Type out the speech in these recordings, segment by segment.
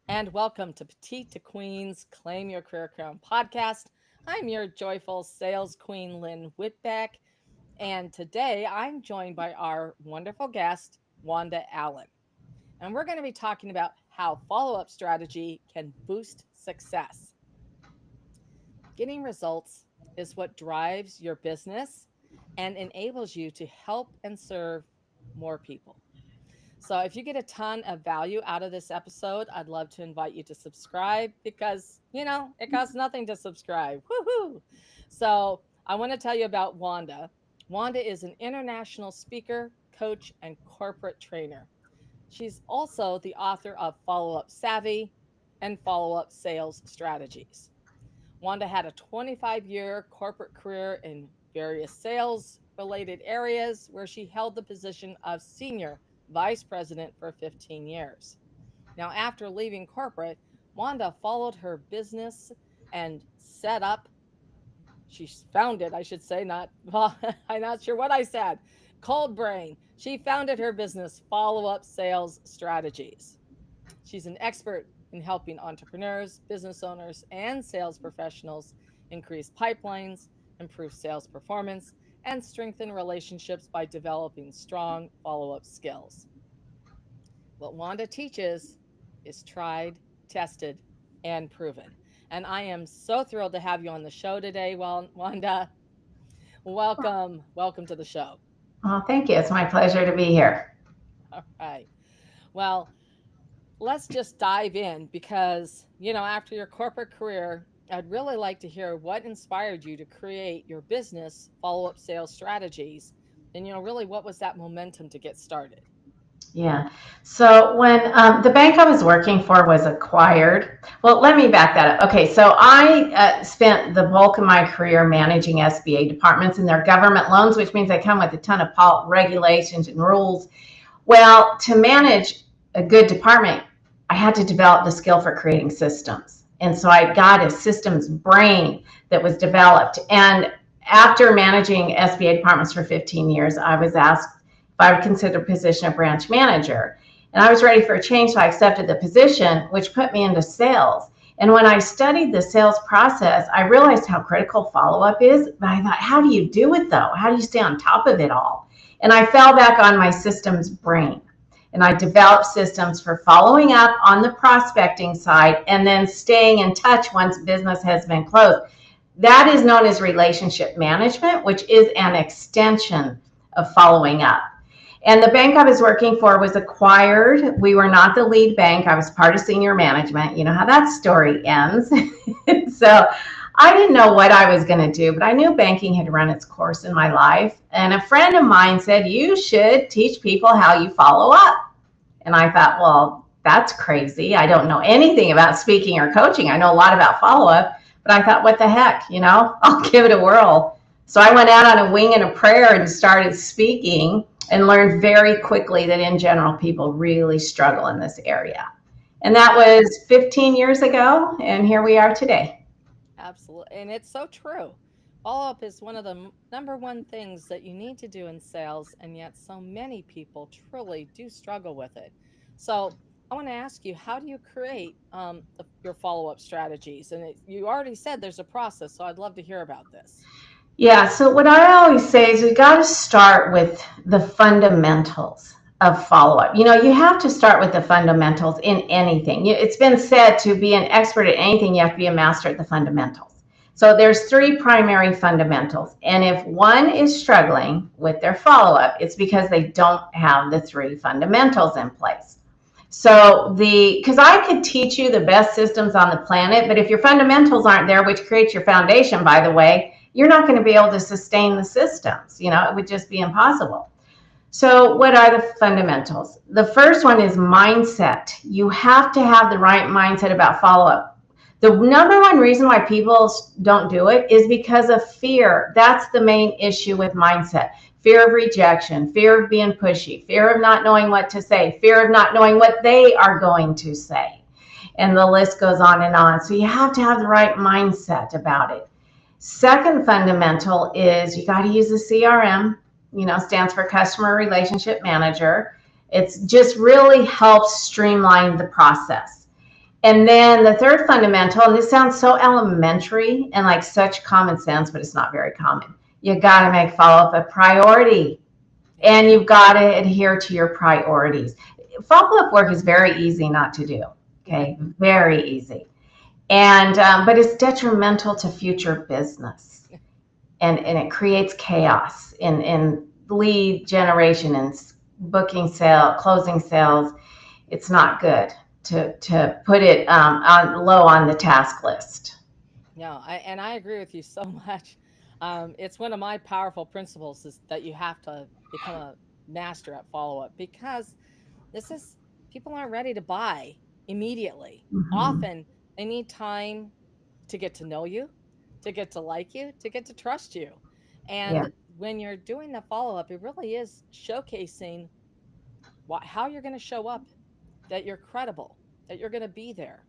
and welcome to Petite to Queen's Claim Your Career Crown podcast. I'm your joyful sales queen, Lynn Whitbeck, and today I'm joined by our wonderful guest, Wanda Allen. And we're going to be talking about how follow up strategy can boost success. Getting results is what drives your business and enables you to help and serve more people. So if you get a ton of value out of this episode, I'd love to invite you to subscribe because, it costs nothing to subscribe. Woohoo! So I want to tell you about Wanda. Wanda is an international speaker, coach, and corporate trainer. She's also the author of Follow Up Savvy and Follow Up Sales Strategies. Wanda had a 25-year corporate career in various sales related areas where she held the position of senior vice president for 15 years. Now, after leaving corporate, Wanda followed her business and set up, she founded, I should say, not, well, I'm not sure what I said, Cold Brain. She founded her business, Follow Up Sales Strategies. She's an expert in helping entrepreneurs, business owners, and sales professionals increase pipelines, improve sales performance, and strengthen relationships by developing strong follow up skills. What Wanda teaches is tried, tested, and proven. And I am so thrilled to have you on the show today, Wanda. Welcome. Welcome to the show. Oh, thank you. It's my pleasure to be here. All right. Well, let's just dive in because, after your corporate career, I'd really like to hear what inspired you to create your business, Follow Up Sales Strategies. And, really, what was that momentum to get started? Yeah. So when the bank I was working for was acquired, well, let me back that up. Okay. So I spent the bulk of my career managing SBA departments and their government loans, which means they come with a ton of regulations and rules. Well, to manage a good department, I had to develop the skill for creating systems. And so I got a systems brain that was developed. And after managing SBA departments for 15 years, I was asked if I would consider the position of branch manager. And I was ready for a change, so I accepted the position, which put me into sales. And when I studied the sales process, I realized how critical follow-up is. But I thought, how do you do it though? How do you stay on top of it all? And I fell back on my systems brain. And I developed systems for following up on the prospecting side and then staying in touch once business has been closed. That is known as relationship management, which is an extension of following up. And the bank I was working for was acquired. We were not the lead bank. I was part of senior management. You know how that story ends. So I didn't know what I was going to do, but I knew banking had run its course in my life. And a friend of mine said, you should teach people how you follow up. And I thought, well, that's crazy. I don't know anything about speaking or coaching. I know a lot about follow up, but I thought, what the heck, I'll give it a whirl. So I went out on a wing and a prayer and started speaking and learned very quickly that in general, people really struggle in this area. And that was 15 years ago. And here we are today. Absolutely. And it's so true. Follow up is one of the number one things that you need to do in sales, and yet so many people truly do struggle with it. So I want to ask you, how do you create your follow up strategies? And you already said there's a process, so I'd love to hear about this. Yeah, so what I always say is we got to start with the fundamentals of follow-up. You have to start with the fundamentals in anything. It's been said to be an expert at anything, you have to be a master at the fundamentals. So there's three primary fundamentals. And if one is struggling with their follow-up, it's because they don't have the three fundamentals in place. So because I could teach you the best systems on the planet, but if your fundamentals aren't there, which creates your foundation, by the way, you're not going to be able to sustain the systems. It would just be impossible. So what are the fundamentals? The first one is mindset. You have to have the right mindset about follow-up. The number one reason why people don't do it is because of fear. That's the main issue with mindset. Fear of rejection, fear of being pushy, fear of not knowing what to say, fear of not knowing what they are going to say. And the list goes on and on. So you have to have the right mindset about it. Second fundamental is you got to use the CRM, stands for Customer Relationship Manager. It's just really helps streamline the process. And then the third fundamental, and this sounds so elementary and like such common sense, but it's not very common. You got to make follow-up a priority, and you've got to adhere to your priorities. Follow-up work is very easy not to do. Okay, very easy. And but it's detrimental to future business, and it creates chaos in lead generation and booking sale, closing sales. It's not good to put it on low on the task list. No, and I agree with you so much. It's one of my powerful principles is that you have to become a master at follow up because this is people aren't ready to buy immediately. Mhm. Often they need time to get to know you, to get to like you, to get to trust you. Yeah, And when you're doing the follow up, it really is showcasing how you're going to show up, that you're credible, that you're going to be there.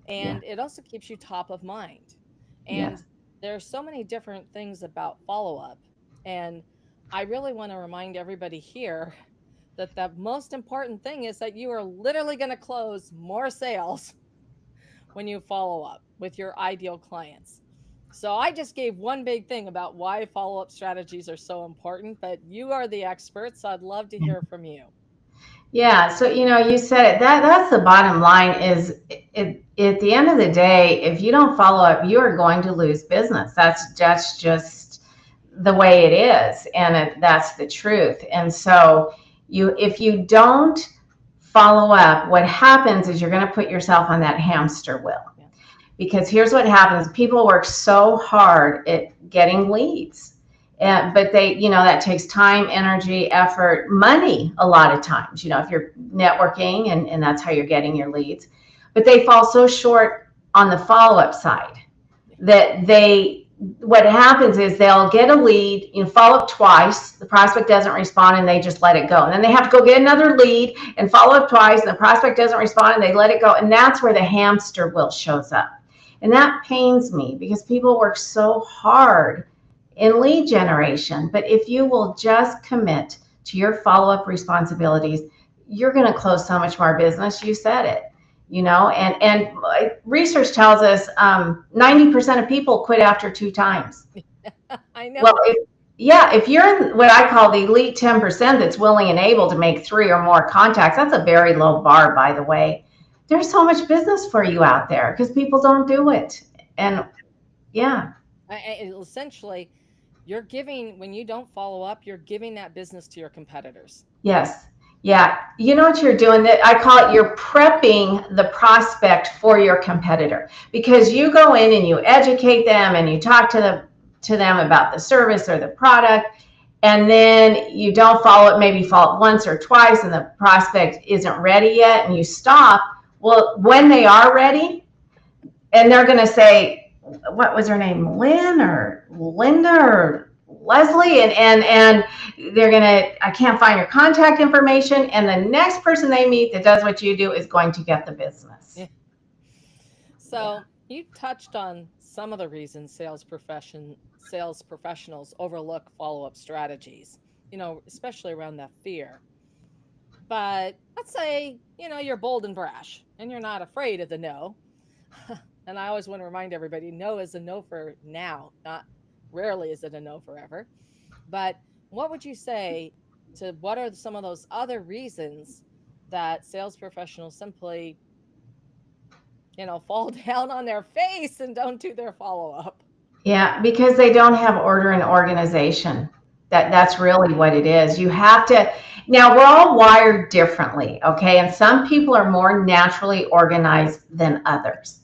yeah, And it also keeps you top of mind. And yes. there are so many different things about follow up. And I really want to remind everybody here that the most important thing is that you are literally going to close more sales when you follow up with your ideal clients. So I just gave one big thing about why follow up strategies are so important, but you are the experts. So I'd love to hear from you. Yeah, so you said it. That's the bottom line is at the end of the day, if you don't follow up, you are going to lose business. That's just the way it is, and that's the truth. And so if you don't follow up, what happens is you're going to put yourself on that hamster wheel. Yeah. Because here's what happens: people work so hard at getting leads, but that takes time, energy, effort, money a lot of times, if you're networking and that's how you're getting your leads. But they fall so short on the follow-up side that what happens is they'll get a lead, follow up twice, the prospect doesn't respond, and they just let it go. And then they have to go get another lead and follow up twice, and the prospect doesn't respond, and they let it go. And that's where the hamster wheel shows up. And that pains me because people work so hard in lead generation. But if you will just commit to your follow up responsibilities, you're going to close so much more business. You said it. And research tells us 90% of people quit after 2 times. I Well, know. if you're in what I call the elite 10% that's willing and able to make 3 or more contacts, that's a very low bar, by the way. There's so much business for you out there because people don't do it. Yeah. And yeah, Essentially, you're giving, when you don't follow up, you're giving that business to your competitors. yes. Yeah. You know what you're doing? That I call it, you're prepping the prospect for your competitor, because you go in and you educate them and you talk to them about the service or the product, and then you don't follow it, maybe follow it once or twice, and the prospect isn't ready yet, and you stop. Well, when they are ready, and they're going to say, what was her name, Lynn or Linda or Leslie, and they're going to, I can't find your contact information, and the next person they meet that does what you do is going to get the business. Yeah. Yeah. So you touched on some of the reasons sales professionals overlook follow-up strategies, especially around that fear. But let's say, you're bold and brash and you're not afraid of the no. And I always want to remind everybody, no is a no for now, not rarely is it a no forever. But what would you say to what are some of those other reasons that sales professionals simply, fall down on their face and don't do their follow up? Yeah, because they don't have order and organization. That's really what it is. You have to. Now, we're all wired differently, okay? And some people are more naturally organized than others.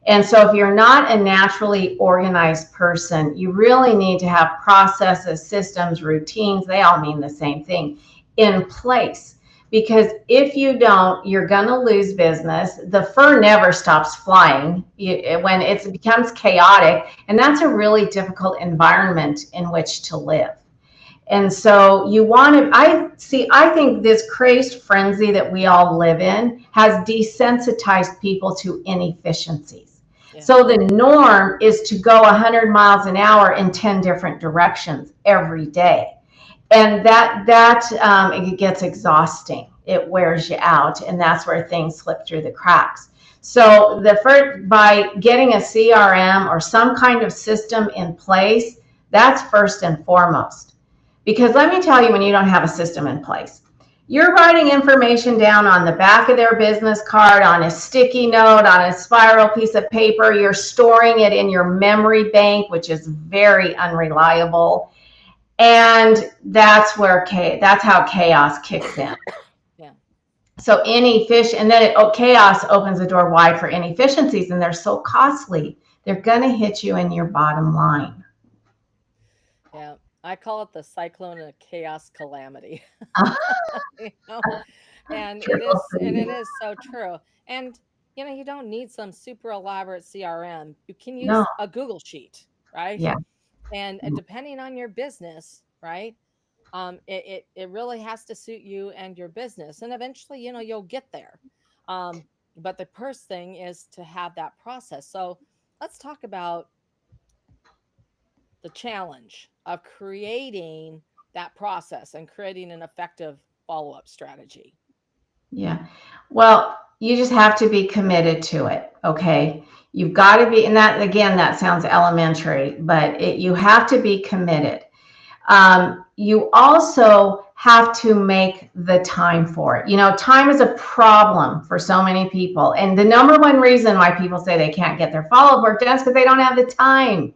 And so if you're not a naturally organized person, you really need to have processes, systems, routines, they all mean the same thing, in place. Because if you don't, you're going to lose business. The fur never stops flying when it becomes chaotic. And that's a really difficult environment in which to live. And so you want to, I think this crazed frenzy that we all live in has desensitized people to inefficiencies. Yeah. So the norm is to go 100 miles an hour in 10 different directions every day. And it gets exhausting. it wears you out, and that's where things slip through the cracks. So the first, by getting a CRM or some kind of system in place, that's first and foremost. Because let me tell you, when you don't have a system in place, you're writing information down on the back of their business card, on a sticky note, on a spiral piece of paper. You're storing it in your memory bank, which is very unreliable. And that's how chaos kicks in. Yeah. So and then chaos opens the door wide for inefficiencies, and they're so costly. They're going to hit you in your bottom line. Yeah. I call it the cyclone and chaos calamity. You know? And it is so true. And you don't need some super elaborate CRM. You can No, use a Google Sheet, right? yeah, And depending on your business, right? It really has to suit you and your business. And eventually, you'll get there. But the first thing is to have that process. So let's talk about the challenge of creating that process and creating an effective follow-up strategy. yeah. Well, you just have to be committed to it. Okay. You've got to be, and that again, that sounds elementary, but you have to be committed. You also have to make the time for it. Time is a problem for so many people. And the number one reason why people say they can't get their follow-up work done is because they don't have the time.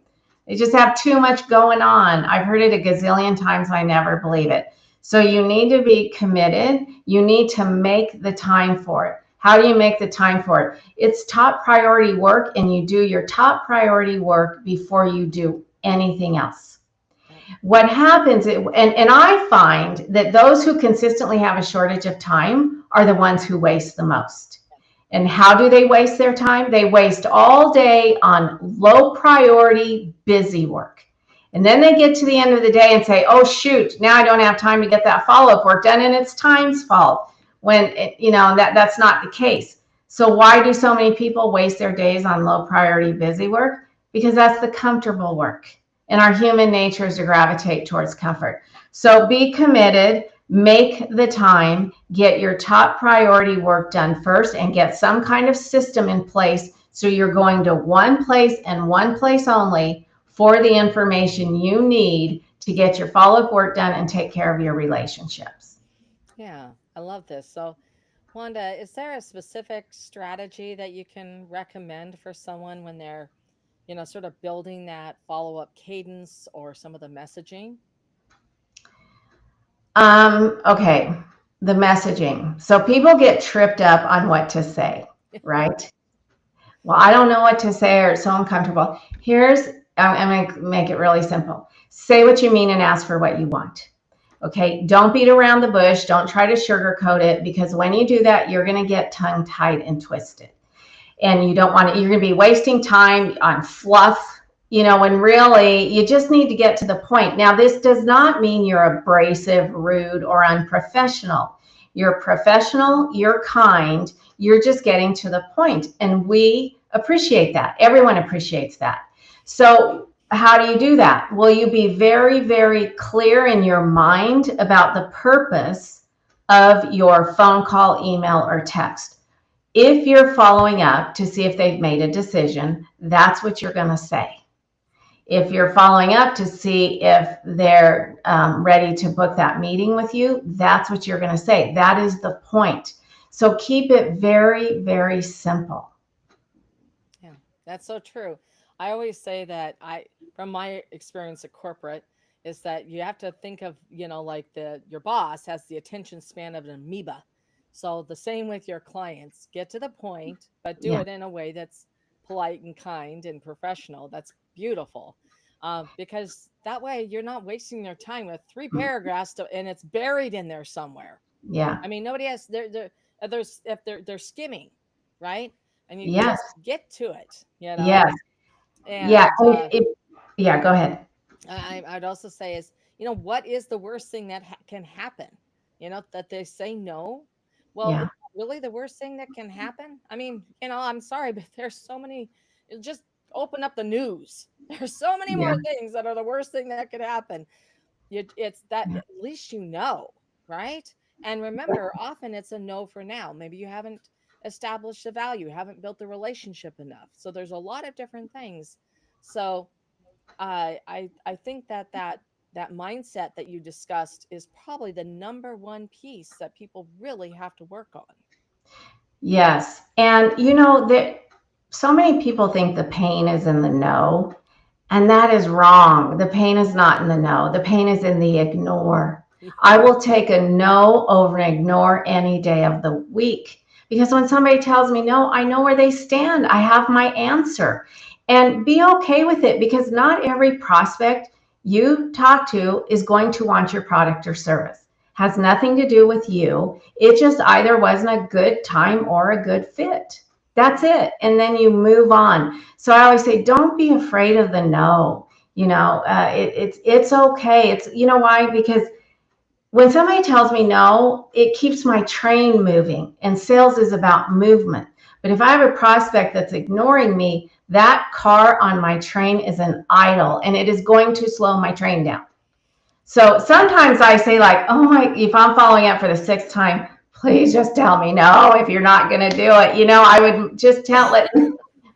They just have too much going on. I've heard it a gazillion times. I never believe it. So you need to be committed. You need to make the time for it. How do you make the time for it? It's top priority work, and you do your top priority work before you do anything else. What happens, and I find that those who consistently have a shortage of time are the ones who waste the most. And how do they waste their time? They waste all day on low priority, busy work. And then they get to the end of the day and say, oh, shoot, now I don't have time to get that follow-up work done. And it's time's fault when, that's not the case. So why do so many people waste their days on low priority, busy work? Because that's the comfortable work. And our human nature is to gravitate towards comfort. So be committed, make the time, get your top priority work done first, and get some kind of system in place so you're going to one place and one place only for the information you need to get your follow-up work done and take care of your relationships. Yeah, I love this. So, Wanda, is there a specific strategy that you can recommend for someone when they're, sort of building that follow-up cadence or some of the messaging? Okay, the messaging. So people get tripped up on what to say, right? Well, I don't know what to say, or it's so uncomfortable. I'm going to make it really simple. Say what you mean and ask for what you want. Okay. Don't beat around the bush. Don't try to sugarcoat it, because when you do that, you're going to get tongue tied and twisted. And you don't want to, you're going to be wasting time on fluff, when really you just need to get to the point. Now, this does not mean you're abrasive, rude, or unprofessional. You're professional, you're kind, you're just getting to the point. And we appreciate that. Everyone appreciates that. So how do you do that? Well, you be very, very clear in your mind about the purpose of your phone call, email, or text. If you're following up to see if they've made a decision, that's what you're going to say. If you're following up to see if they're ready to book that meeting with you, that's what you're going to say. That is the point. So keep it very, very simple. Yeah, that's so true. I always say that from my experience at corporate, is that you have to think of, like your boss has the attention span of an amoeba. So the same with your clients, get to the point, but do Yeah. it in a way that's polite and kind and professional. That's beautiful. Because that way you're not wasting their time with three paragraphs and it's buried in there somewhere. Yeah. I mean, nobody has, there's, if they're skimming, right? And you Yes. just get to it, Yes. Yeah. and Yeah. Go ahead. I'd also say is, what is the worst thing that can happen? That they say no. Well, is Yeah. that really the worst thing that can happen? I mean, I'm sorry, but there's so many. Just open up the news. There's so many Yeah. more things that are the worst thing that could happen. It's that Yeah. at least right? And remember, often it's a no for now. Maybe you haven't established the value, haven't built the relationship enough. So there's a lot of different things. So I think that mindset that you discussed is probably the number one piece that people really have to work on. Yes. And you know that so many people think the pain is in the no, and that is wrong. The pain is not in the no. The pain is in the ignore. I will take a no over an ignore any day of the week, because when somebody tells me no, I know where they stand. I have my answer. And be okay with it, because not every prospect you talk to is going to want your product or service. Has nothing to do with you. It just either wasn't a good time or a good fit. That's it. And then you move on. So I always say, don't be afraid of the no. It's okay. It's, you know why? Because when somebody tells me no, it keeps my train moving, and sales is about movement. But if I have a prospect that's ignoring me, that car on my train is an idle, and it is going to slow my train down. So sometimes I say, like, oh my, if I'm following up for the sixth time, please just tell me no if you're not going to do it. I would just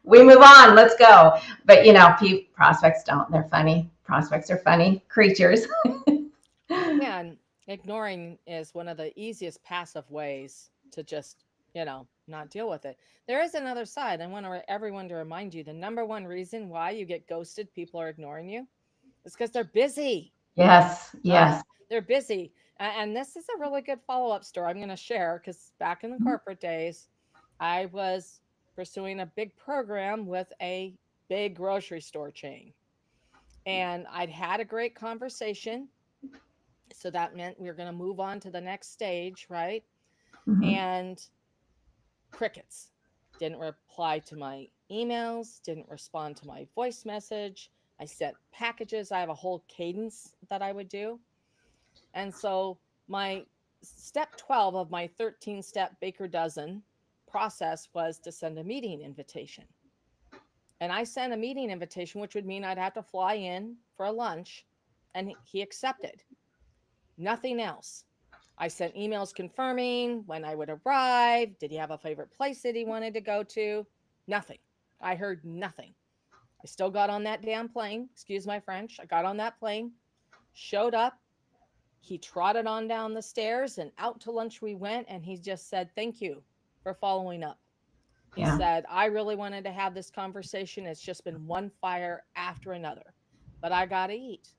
we move on, let's go. But prospects don't. They're funny. Prospects are funny creatures. Yeah, and ignoring is one of the easiest passive ways to just, not deal with it. There is another side. I want everyone to remind you, the number one reason why you get ghosted, people are ignoring you, is because they're busy. Yes, yes. They're busy. And this is a really good follow-up story I'm going to share, because back in the corporate days, I was pursuing a big program with a big grocery store chain. And I'd had a great conversation. So that meant we were going to move on to the next stage, right? Mhm. And crickets. Didn't reply to my emails, didn't respond to my voice message. I sent packages. I have a whole cadence that I would do. And so my step 12 of my 13-step Baker dozen process was to send a meeting invitation. And I sent a meeting invitation, which would mean I'd have to fly in for a lunch, and he accepted. Nothing else. I sent emails confirming when I would arrive. Did he have a favorite place that he wanted to go to? Nothing. I heard nothing. I still got on that damn plane. Excuse my French. I got on that plane, showed up. He trotted on down the stairs, and out to lunch we went. And he just said, "Thank you for following up." He said, "I really wanted to have this conversation. It's just been one fire after another, but I got to eat."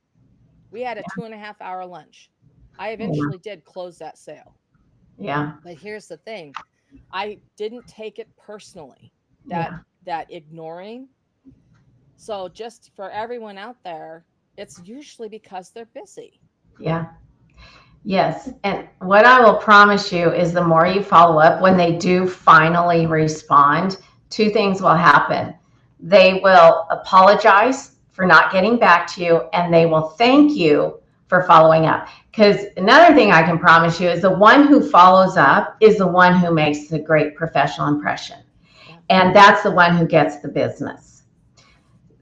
We had a 2.5 hour lunch. I eventually did close that sale. Yeah. But here's the thing. I didn't take it personally, that ignoring. So just for everyone out there, it's usually because they're busy. Yeah. Yes. And what I will promise you is, the more you follow up, when they do finally respond, two things will happen. They will apologize for not getting back to you, and they will thank you for following up. Because another thing I can promise you is, the one who follows up is the one who makes the great professional impression. Yeah. And that's the one who gets the business.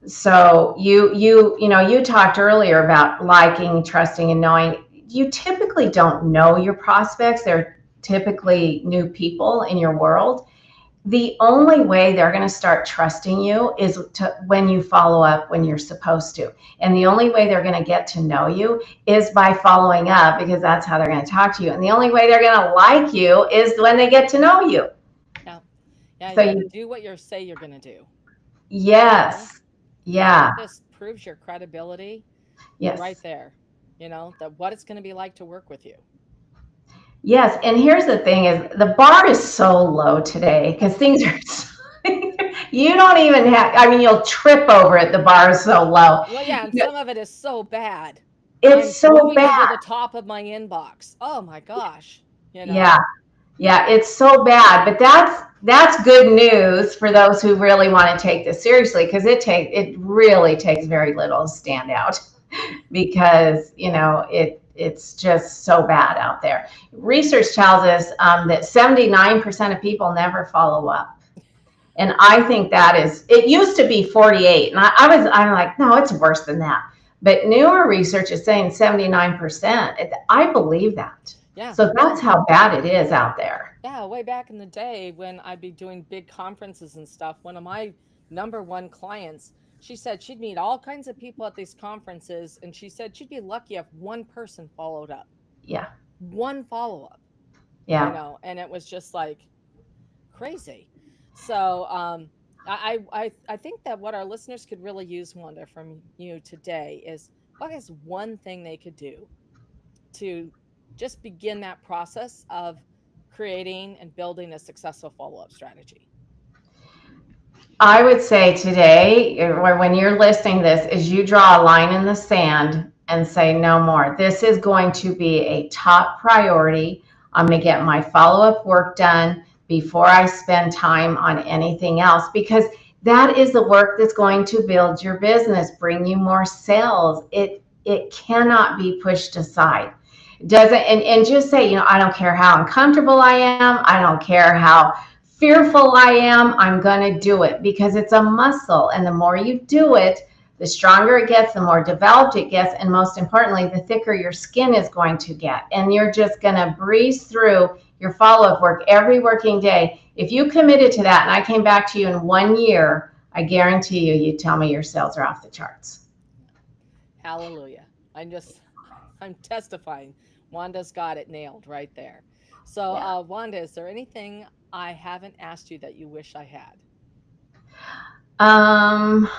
So you talked earlier about liking, trusting, and knowing. You typically don't know your prospects. They're typically new people in your world. The only way they're going to start trusting you is when you follow up when you're supposed to. And the only way they're going to get to know you is by following up, because that's how they're going to talk to you. And the only way they're going to like you is when they get to know you. Yeah. Yeah. So you do what you say you're going to do. Yes. Yeah. This proves your credibility. Yes. Right there. That what it's going to be like to work with you. Yes. And here's the thing is, the bar is so low today, because things are you don't even have, you'll trip over it. The bar is so low. Well, yeah. And some of it is so bad. It's so bad. To the top of my inbox. Oh my gosh. Yeah. Yeah. It's so bad, but that's good news for those who really want to take this seriously, because it really takes very little to stand out. Because it's just so bad out there. Research tells us that 79% of people never follow up, and I think it used to be 48, and I'm like, no, it's worse than that. But newer research is saying 79%. I believe that. Yeah. So that's how bad it is out there. Yeah, way back in the day when I'd be doing big conferences and stuff, one of my number one clients, she said she'd meet all kinds of people at these conferences, and she said she'd be lucky if one person followed up. Yeah. One follow up, Yeah. and it was just like crazy. So I think that what our listeners could really use, Wanda, from you today is what is one thing they could do to just begin that process of creating and building a successful follow-up strategy. I would say today, or when you're listening this, is you draw a line in the sand and say no more. This is going to be a top priority. I'm going to get my follow-up work done before I spend time on anything else, because that is the work that's going to build your business, bring you more sales. It cannot be pushed aside. Doesn't, and just say, I don't care how uncomfortable I am. I don't care how fearful I am, I'm going to do it, because it's a muscle. And the more you do it, the stronger it gets, the more developed it gets. And most importantly, the thicker your skin is going to get. And you're just going to breeze through your follow-up work every working day. If you committed to that and I came back to you in 1 year, I guarantee you, you tell me your sales are off the charts. Hallelujah. I'm testifying. Wanda's got it nailed right there. So, Yeah. Wanda, is there anything I haven't asked you that you wish I had? Um,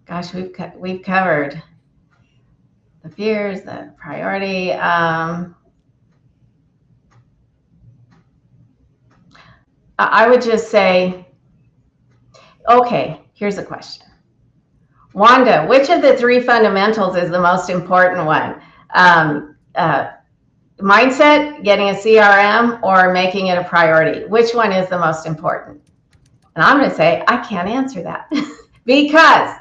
Gosh, we've covered the fears, the priority. I would just say, okay, here's a question. Wanda, which of the three fundamentals is the most important one? Um, uh, Mindset, getting a CRM, or making it a priority? Which one is the most important? And I'm going to say, I can't answer that because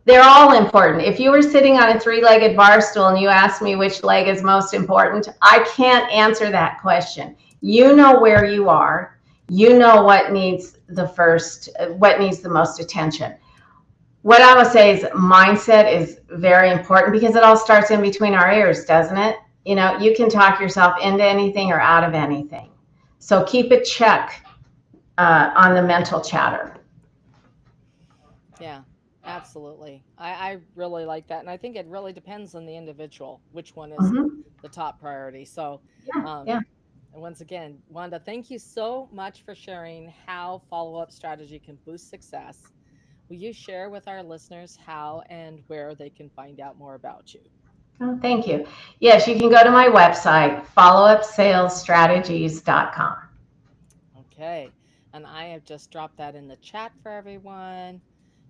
they're all important. If you were sitting on a three-legged bar stool and you asked me which leg is most important, I can't answer that question. You know where you are. You know what needs what needs the most attention. What I would say is mindset is very important, because it all starts in between our ears, doesn't it? You can talk yourself into anything or out of anything. So keep a check on the mental chatter. Yeah, absolutely. I really like that. And I think it really depends on the individual, which one is Mm-hmm. the top priority. So, Yeah, um, yeah. and once again, Wanda, thank you so much for sharing how follow up strategy can boost success. Will you share with our listeners how and where they can find out more about you? Oh, thank you. Yes, you can go to my website, followupsalesstrategies.com. Okay. And I have just dropped that in the chat for everyone.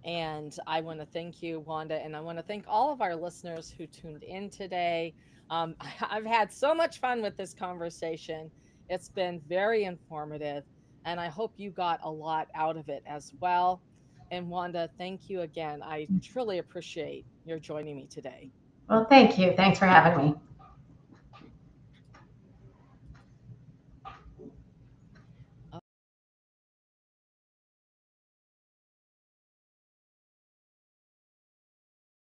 And I want to thank you, Wanda, and I want to thank all of our listeners who tuned in today. I've had so much fun with this conversation. It's been very informative, and I hope you got a lot out of it as well. And Wanda, thank you again. I truly appreciate your joining me today. Well, thank you. Thanks for having me.